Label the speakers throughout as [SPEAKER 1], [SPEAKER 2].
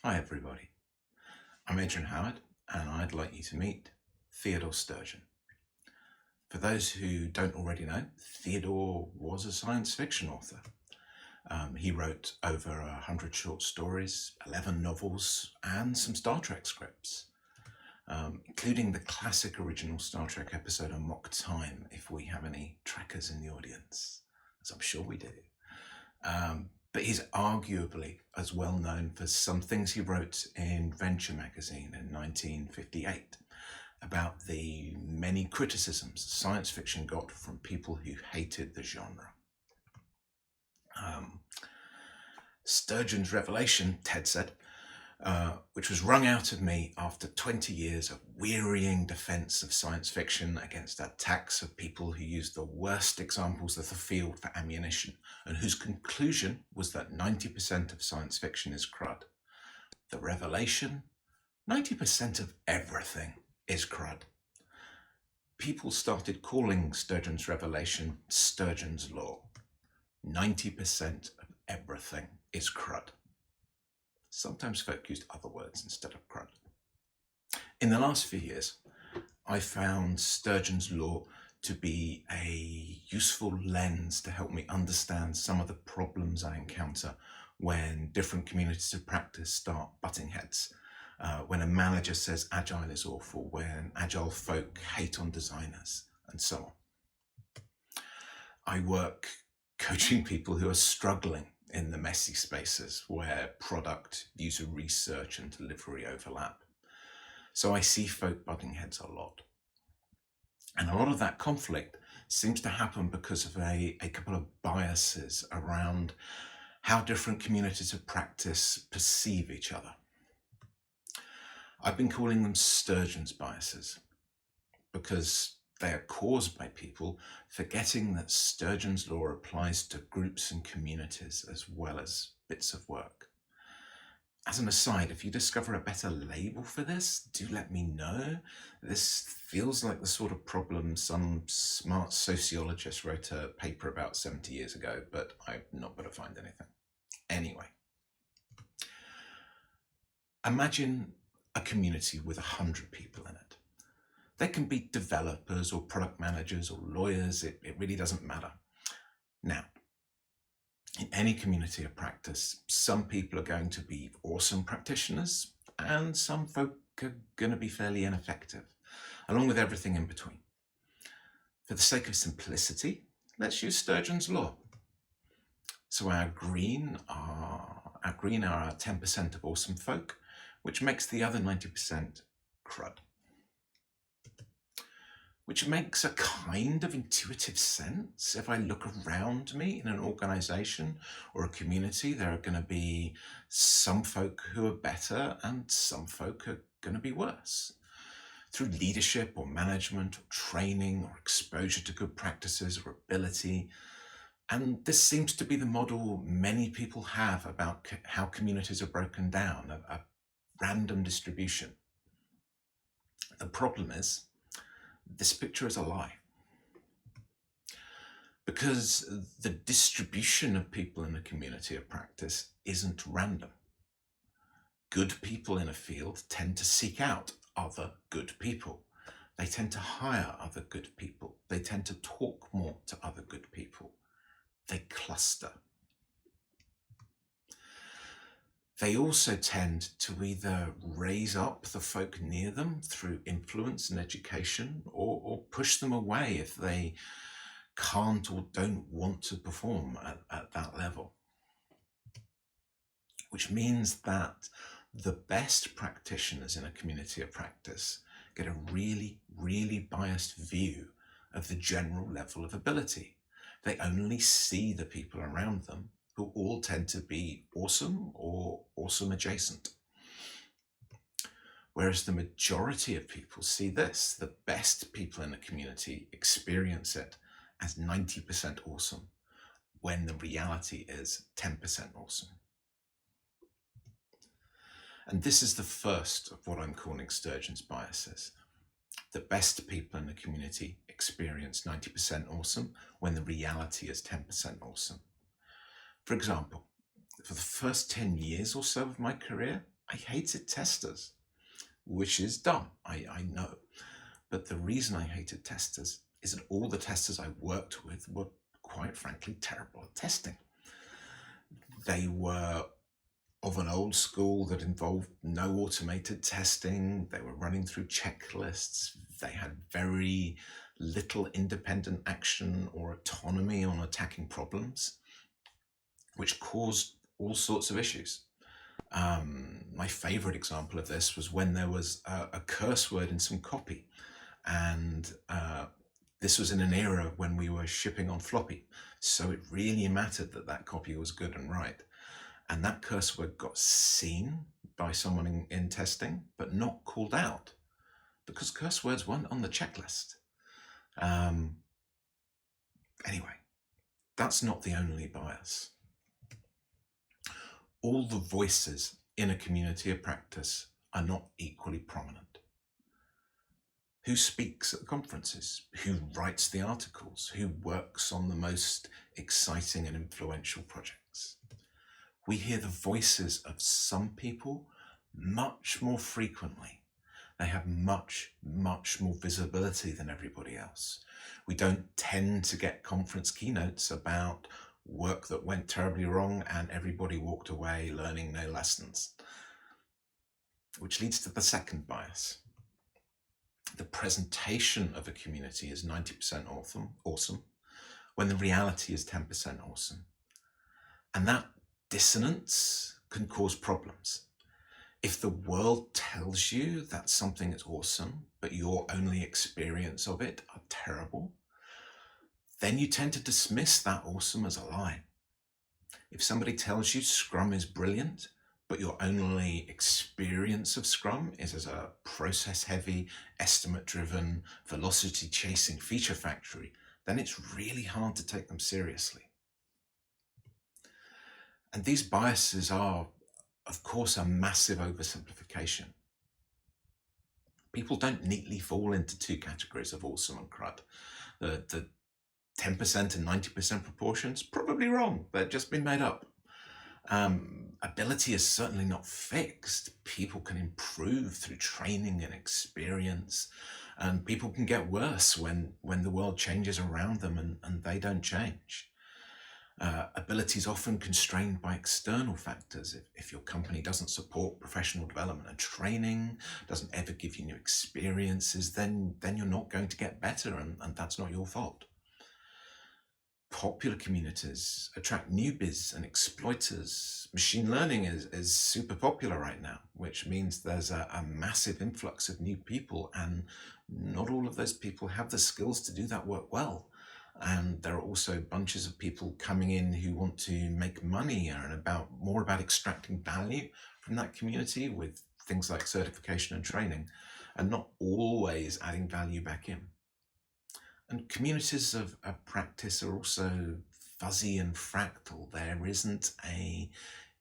[SPEAKER 1] Hi everybody, I'm Adrian Howard and I'd like you to meet Theodore Sturgeon. For those who don't already know, Theodore was a science fiction author. He wrote over 100 short stories, 11 novels and some Star Trek scripts, including the classic original Star Trek episode Mock Time, if we have any Trekkers in the audience, as I'm sure we do. But he's arguably as well known for some things he wrote in Venture magazine in 1958 about the many criticisms science fiction got from people who hated the genre. Sturgeon's revelation, Ted said, which was wrung out of me after 20 years of wearying defense of science fiction against attacks of people who used the worst examples of the field for ammunition, and whose conclusion was that 90% of science fiction is CRUD. The revelation, 90% of everything is CRUD. People started calling Sturgeon's revelation Sturgeon's law. 90% of everything is CRUD. Sometimes folk used other words instead of CRUD. In the last few years, I found Sturgeon's law to be a useful lens to help me understand some of the problems I encounter when different communities of practice start butting heads. When a manager says agile is awful, when agile folk hate on designers, and so on. I work coaching people who are struggling in the messy spaces where product, user research and delivery overlap. So I see folk butting heads a lot. And a lot of that conflict seems to happen because of a couple of biases around how different communities of practice perceive each other. I've been calling them Sturgeon's biases because they are caused by people forgetting that Sturgeon's law applies to groups and communities as well as bits of work. As an aside, if you discover a better label for this, do let me know. This feels like the sort of problem some smart sociologist wrote a paper about 70 years ago, but I'm not going to find anything. Anyway, imagine a community with 100 people in it. They can be developers or product managers or lawyers, it really doesn't matter. Now, in any community of practice, some people are going to be awesome practitioners and some folk are going to be fairly ineffective, along with everything in between. For the sake of simplicity, let's use Sturgeon's law. So our green are our 10% of awesome folk, which makes the other 90% CRUD. Which makes a kind of intuitive sense. If I look around me in an organization or a community, there are going to be some folk who are better and some folk are going to be worse. Through leadership or management or training or exposure to good practices or ability. And this seems to be the model many people have about how communities are broken down, a random distribution. The problem is, this picture is a lie. Because the distribution of people in a community of practice isn't random. Good people in a field tend to seek out other good people. They tend to hire other good people. They tend to talk more to other good people. They cluster. They also tend to either raise up the folk near them through influence and education or push them away if they can't or don't want to perform at that level. Which means that the best practitioners in a community of practice get a really, really biased view of the general level of ability. They only see the people around them who all tend to be awesome or awesome adjacent. Whereas the majority of people see this, the best people in the community experience it as 90% awesome, when the reality is 10% awesome. And this is the first of what I'm calling Sturgeon's biases. The best people in the community experience 90% awesome, when the reality is 10% awesome. For example, for the first 10 years or so of my career, I hated testers, which is dumb, I know. But the reason I hated testers is that all the testers I worked with were, quite frankly, terrible at testing. They were of an old school that involved no automated testing. They were running through checklists. They had very little independent action or autonomy on attacking problems, which caused all sorts of issues. My favorite example of this was when there was a curse word in some copy, and this was in an era when we were shipping on floppy, so it really mattered that that copy was good and right. And that curse word got seen by someone in testing, but not called out, because curse words weren't on the checklist. Anyway, that's not the only bias. All the voices in a community of practice are not equally prominent. Who speaks at conferences? Who writes the articles? Who works on the most exciting and influential projects? We hear the voices of some people much more frequently. They have much, much more visibility than everybody else. We don't tend to get conference keynotes about work that went terribly wrong and everybody walked away learning no lessons. Which leads to the second bias. The presentation of a community is 90% awesome, when the reality is 10% awesome. And that dissonance can cause problems. If the world tells you that something is awesome, but your only experience of it are terrible, then you tend to dismiss that awesome as a lie. If somebody tells you Scrum is brilliant, but your only experience of Scrum is as a process-heavy, estimate-driven, velocity-chasing feature factory, then it's really hard to take them seriously. And these biases are, of course, a massive oversimplification. People don't neatly fall into two categories of awesome and CRUD. The 10% and 90% proportions, probably wrong. They've just been made up. Ability is certainly not fixed. People can improve through training and experience, and people can get worse when the world changes around them and they don't change. Ability is often constrained by external factors. If your company doesn't support professional development and training, doesn't ever give you new experiences, then you're not going to get better, and that's not your fault. Popular communities attract newbies and exploiters. Machine learning is super popular right now, which means there's a massive influx of new people, and not all of those people have the skills to do that work well. And there are also bunches of people coming in who want to make money and more about extracting value from that community with things like certification and training, and not always adding value back in. And communities of practice are also fuzzy and fractal. There isn't a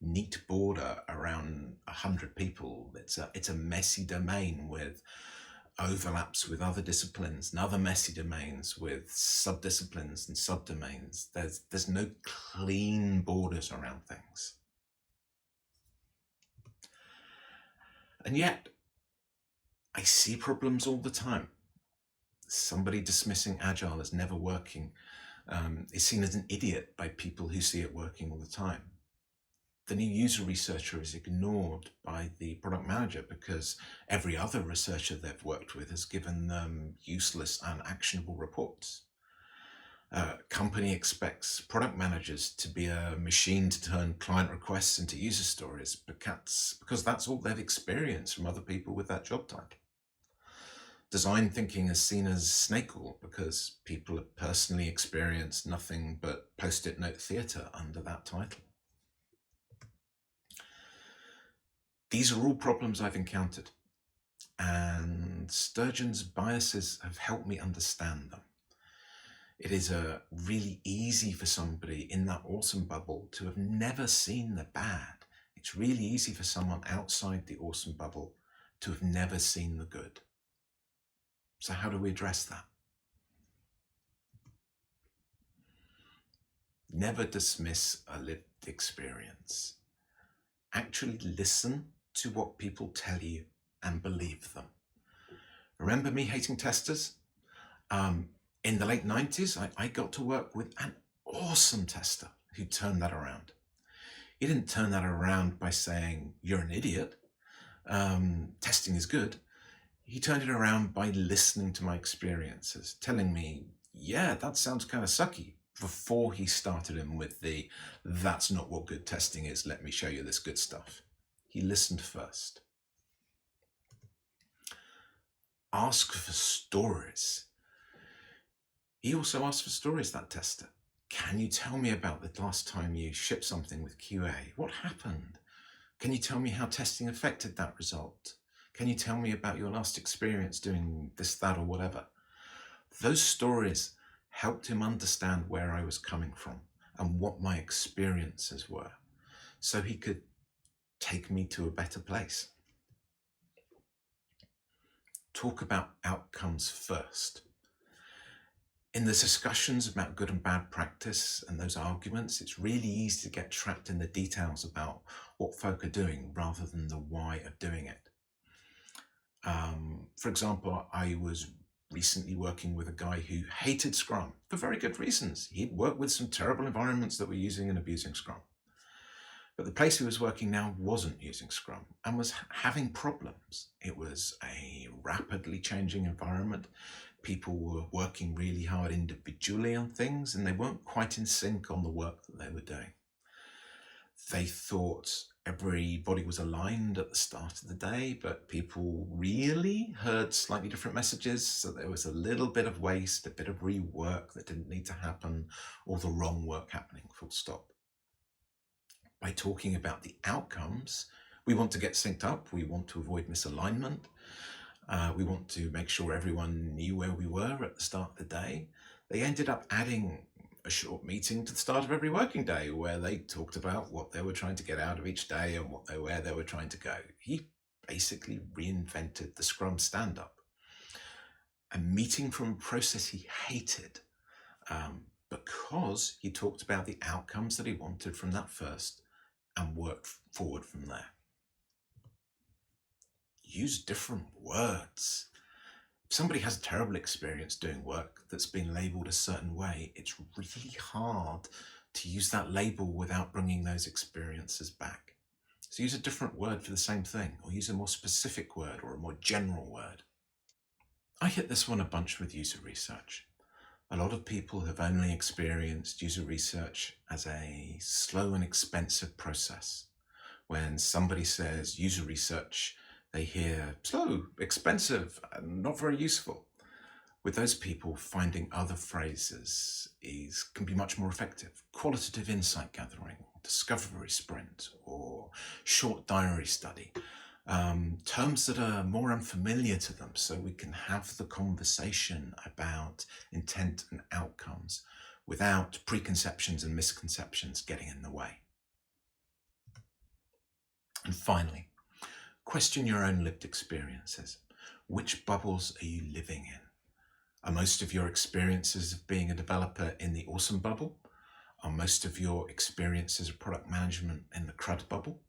[SPEAKER 1] neat border around 100 people. It's a messy domain with overlaps with other disciplines and other messy domains with subdisciplines and subdomains. There's no clean borders around things. And yet, I see problems all the time. Somebody dismissing Agile as never working is seen as an idiot by people who see it working all the time. The new user researcher is ignored by the product manager because every other researcher they've worked with has given them useless and actionable reports. Company expects product managers to be a machine to turn client requests into user stories because that's all they've experienced from other people with that job title. Design thinking is seen as snake oil because people have personally experienced nothing but post-it note theatre under that title. These are all problems I've encountered, and Sturgeon's biases have helped me understand them. It is really easy for somebody in that awesome bubble to have never seen the bad. It's really easy for someone outside the awesome bubble to have never seen the good. So how do we address that? Never dismiss a lived experience. Actually listen to what people tell you and believe them. Remember me hating testers? In the late 90s, I got to work with an awesome tester who turned that around. He didn't turn that around by saying, "You're an idiot. Testing is good." He turned it around by listening to my experiences, telling me, "Yeah, that sounds kind of sucky," before he started him with the, "That's not what good testing is. Let me show you this good stuff." He listened first. Ask for stories. He also asked for stories, that tester. Can you tell me about the last time you shipped something with QA? What happened? Can you tell me how testing affected that result? Can you tell me about your last experience doing this, that, or whatever? Those stories helped him understand where I was coming from and what my experiences were, so he could take me to a better place. Talk about outcomes first. In the discussions about good and bad practice and those arguments, it's really easy to get trapped in the details about what folk are doing rather than the why of doing it. For example, I was recently working with a guy who hated Scrum for very good reasons. He'd worked with some terrible environments that were using and abusing Scrum. But the place he was working now wasn't using Scrum and was having problems. It was a rapidly changing environment. People were working really hard individually on things, and they weren't quite in sync on the work that they were doing. They thought everybody was aligned at the start of the day, but people really heard slightly different messages, so there was a little bit of waste, a bit of rework that didn't need to happen, or the wrong work happening, full stop. By talking about the outcomes, we want to get synced up, we want to avoid misalignment, we want to make sure everyone knew where we were at the start of the day. They ended up adding a short meeting to the start of every working day where they talked about what they were trying to get out of each day and where they were trying to go. He basically reinvented the Scrum stand-up. A meeting from a process he hated, because he talked about the outcomes that he wanted from that first and worked forward from there. Use different words. If somebody has a terrible experience doing work that's been labeled a certain way, it's really hard to use that label without bringing those experiences back. So use a different word for the same thing, or use a more specific word or a more general word. I hit this one a bunch with user research. A lot of people have only experienced user research as a slow and expensive process. When somebody says user research, they hear slow, expensive, and not very useful. With those people, finding other phrases can be much more effective. Qualitative insight gathering, discovery sprint, or short diary study. Terms that are more unfamiliar to them, so we can have the conversation about intent and outcomes without preconceptions and misconceptions getting in the way. And finally, question your own lived experiences. Which bubbles are you living in? Are most of your experiences of being a developer in the awesome bubble? Are most of your experiences of product management in the CRUD bubble?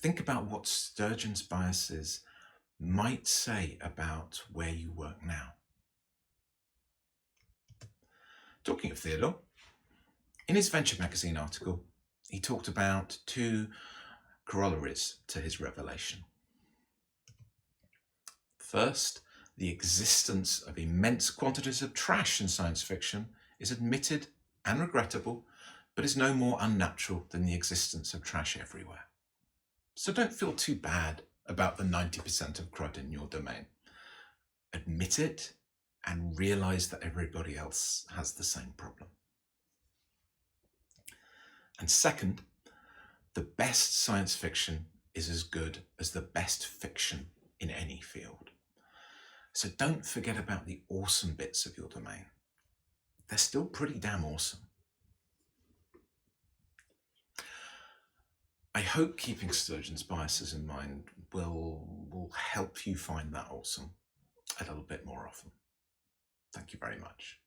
[SPEAKER 1] Think about what STURGEON'S biases might say about where you work now. Talking of Theodore, in his Venture magazine article, he talked about 2 corollaries to his revelation. First, the existence of immense quantities of trash in science fiction is admitted and regrettable, but is no more unnatural than the existence of trash everywhere. So don't feel too bad about the 90% of CRUD in your domain. Admit it and realize that everybody else has the same problem. And second, the best science fiction is as good as the best fiction in any field. So don't forget about the awesome bits of your domain. They're still pretty damn awesome. I hope keeping STURGEON'S biases in mind will help you find that awesome a little bit more often. Thank you very much.